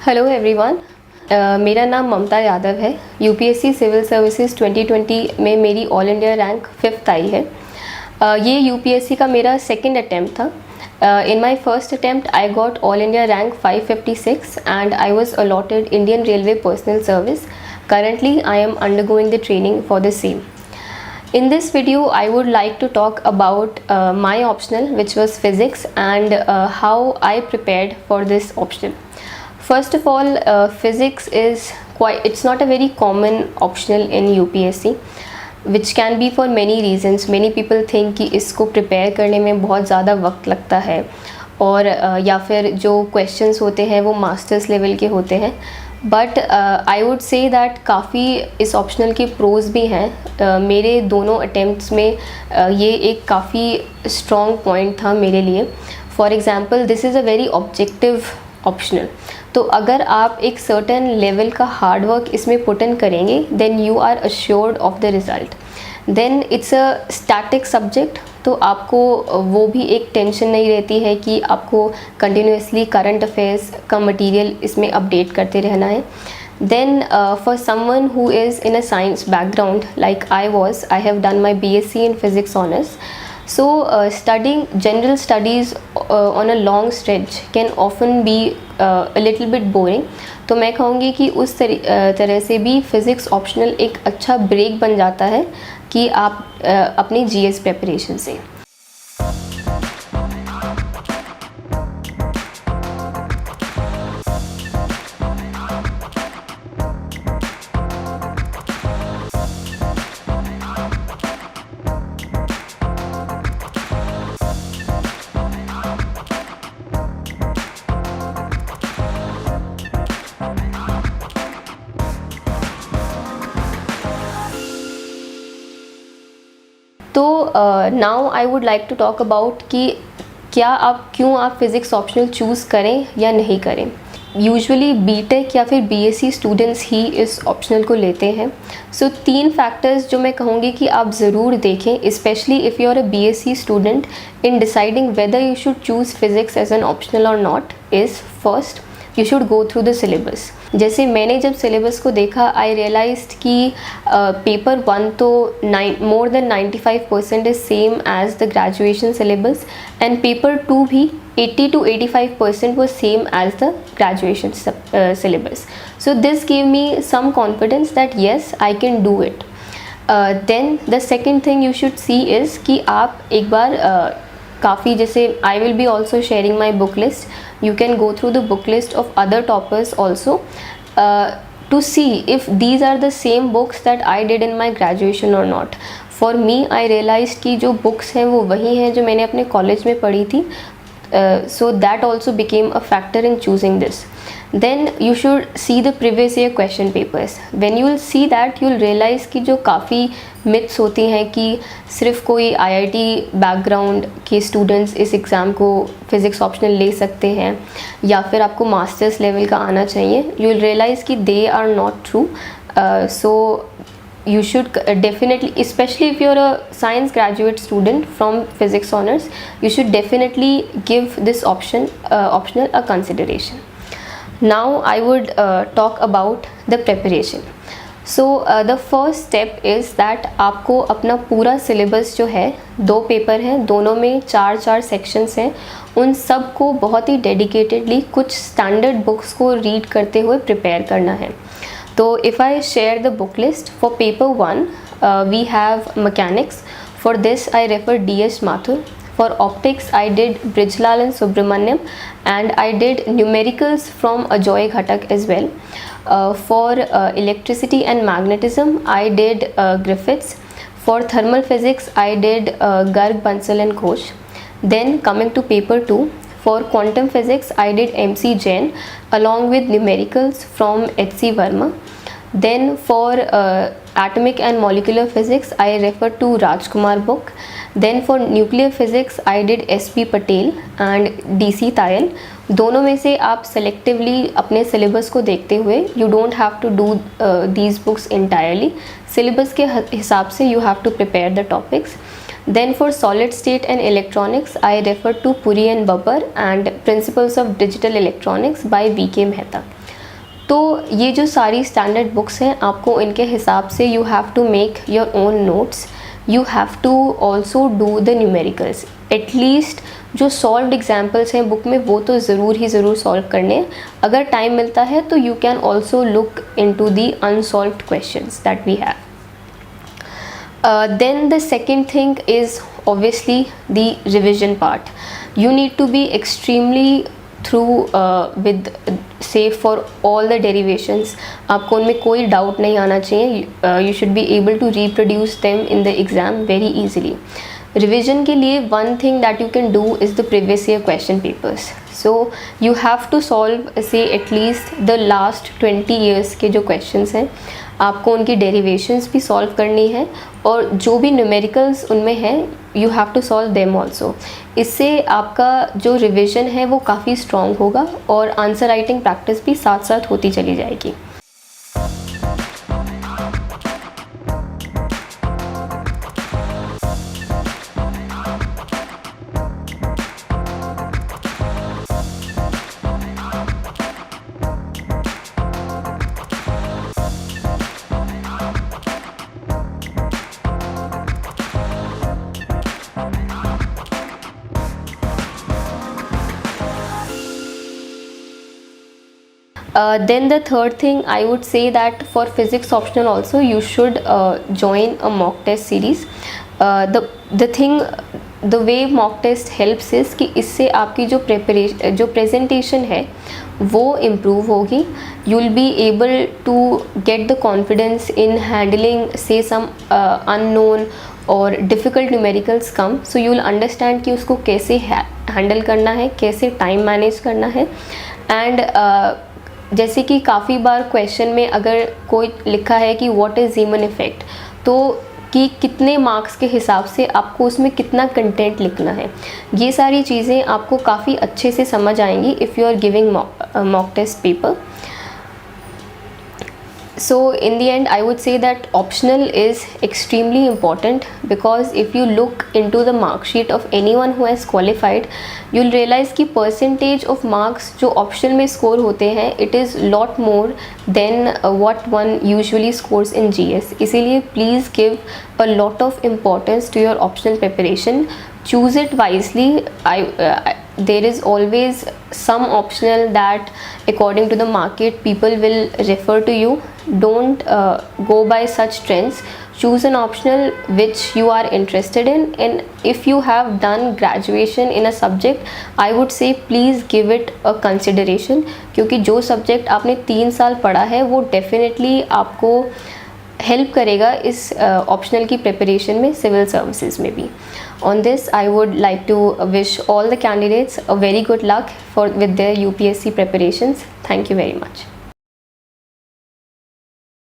Hello everyone. मेरा नाम ममता यादव है। यूपीएससी सिविल सर्विसेज 2020 में मेरी ऑल इंडिया रैंक 5th आई है। ये यूपीएससी का मेरा सेकंड अटैम्प्ट था। In my first attempt I got all India rank 556 and I was allotted Indian railway personal service. Currently I am undergoing the training for the same. In this video I would like to talk about my optional, which was physics, and how I prepared for this optional. First of all, physics is it's not a very common optional in UPSC, which can be for many reasons. Many people think कि इसको prepare करने में बहुत ज़्यादा वक्त लगता है और या फिर जो questions होते हैं वो मास्टर्स लेवल के होते हैं. But I would say that काफ़ी इस ऑप्शनल के प्रोज भी हैं. मेरे दोनों अटेम्प्ट्स में ये एक काफ़ी स्ट्रॉन्ग पॉइंट था मेरे लिए. For example, this is a very objective optional. तो अगर आप एक सर्टेन लेवल का हार्ड वर्क इसमें पुट इन करेंगे, then you are assured of the result. Then it's a static subject, तो आपको वो भी एक टेंशन नहीं रहती है कि आपको कंटिन्यूसली करंट अफेयर्स का मटेरियल इसमें अपडेट करते रहना है. Then for someone who is in a science background like I was, I have done my BSc in physics honours. So studying general studies on a long stretch can often be a little bit boring. तो मैं कहूँगी कि उस तरह से भी physics optional एक अच्छा ब्रेक बन जाता है कि आप अपनी GS प्रेपरेशन से. तो now I would like to talk about कि क्यों आप फिज़िक्स ऑप्शनल चूज़ करें या नहीं करें. यूजुअली बीटेक या फिर BSc स्टूडेंट्स ही इस ऑप्शनल को लेते हैं. सो 3 फैक्टर्स जो मैं कहूँगी कि आप ज़रूर देखें, specially if you are a BSc student, in deciding whether you should choose physics as an optional और not, is first you should go through the syllabus. जैसे मैंने जब सिलेबस को देखा, आई रियलाइज्ड कि पेपर 1 तो more than 95% is same as the graduation syllabus, and paper 2 भी 80 to 85% was same as the graduation syllabus. So this gave me some confidence that yes, I can do it. Then the second thing you should see is कि आप एक बार काफ़ी, जैसे I will be also sharing my book list. You can go through the book list of other toppers also to see if these are the same books that I did in my graduation or not. For me, I realized कि जो books हैं वो वही हैं जो मैंने अपने college में पढ़ी थी. So that also became a factor in choosing this. Then you should see the previous year question papers. When you will see that, you will realize कि जो काफ़ी myths होती हैं कि सिर्फ कोई IIT बैकग्राउंड के स्टूडेंट्स इस एग्ज़ाम को फिज़िक्स ऑप्शनल ले सकते हैं या फिर आपको मास्टर्स लेवल का आना चाहिए. You will realize कि they are not true. So you should definitely, especially if you're a science graduate student from physics honors, you should definitely give this optional a consideration. Now I would talk about the preparation. So the first step is that आपको अपना पूरा syllabus जो है, 2 paper हैं, दोनों में 4 sections हैं, उन सब को बहुत ही डेडिकेटेडली कुछ स्टैंडर्ड बुक्स को रीड करते हुए प्रिपेयर करना है. So if I share the book list for paper 1, we have mechanics. For this I refer DS Mathur. For optics I did Brijlal and Subramaniam, and I did numericals from Ajoy Ghatak as well. For electricity and magnetism I did Griffiths. For thermal physics I did Garg, Bansal and Ghosh. Then coming to paper 2, for quantum physics I did MC Jain along with numericals from HC Verma. Then for atomic and molecular physics I refer to Rajkumar book. Then for nuclear physics I did SP Patel and DC Tayal. दोनों में से आप selectively अपने syllabus को देखते हुए, you don't have to do these books entirely. Syllabus के हिसाब से you have to prepare the topics. Then for solid state and electronics, I refer to Puri and Babbar and Principles of Digital Electronics by V.K. Mehta. तो ये जो सारी standard books हैं, आपको इनके हिसाब से you have to make your own notes, you have to also do the numericals. At least जो सॉल्व्ड एग्जाम्पल्स हैं बुक में वो तो ज़रूर सॉल्व करने हैं। अगर टाइम मिलता है तो you can also look in to the unsolved questions that we have. Then the second thing is obviously the revision part. You need to be extremely through with say for all the derivations. आपको उनमें कोई doubt नहीं आना चाहिए. You should be able to reproduce them in the exam very easily. Revision के लिए one thing that you can do is the previous year question papers. So you have to solve say at least the last 20 years के जो questions हैं, आपको उनकी derivations भी solve करनी है और जो भी न्यूमेरिकल्स उनमें हैं you have to solve them also. इससे आपका जो रिविज़न है वो काफ़ी स्ट्रॉन्ग होगा और आंसर राइटिंग प्रैक्टिस भी साथ साथ होती चली जाएगी। Then the third thing I would say that for physics optional also you should join a mock test series. The thing, the way mock test helps is कि इससे आपकी जो presentation है वो improve होगी. You will be able to get the confidence in handling say some unknown और difficult numericals come. So you will understand कि उसको कैसे handle करना है, कैसे time manage करना है. And जैसे कि काफ़ी बार क्वेश्चन में अगर कोई लिखा है कि व्हाट इज़ ज़ीमन इफ़ेक्ट, तो कि कितने मार्क्स के हिसाब से आपको उसमें कितना कंटेंट लिखना है, ये सारी चीज़ें आपको काफ़ी अच्छे से समझ आएंगी if you are giving mock test paper. So in the end I would say that optional is extremely important, because if you look into the mark sheet of anyone who has qualified, you'll realize कि percentage of marks जो optional में score होते हैं it is lot more than what one usually scores in GS. इसीलिए please give a lot of importance to your optional preparation. Choose it wisely. There is always some optional that according to the market people will refer to you. Don't go by such trends. Choose an optional which you are interested in, and if you have done graduation in a subject, I would say please give it a consideration, क्योंकि जो subject आपने 3 साल पढ़ा है वो definitely आपको help करेगा इस ऑप्शनल की प्रिपरेशन में, सिविल सर्विसेज में भी. On this I would like to wish all the candidates a very good luck for with their UPSC preparations. Thank you very much.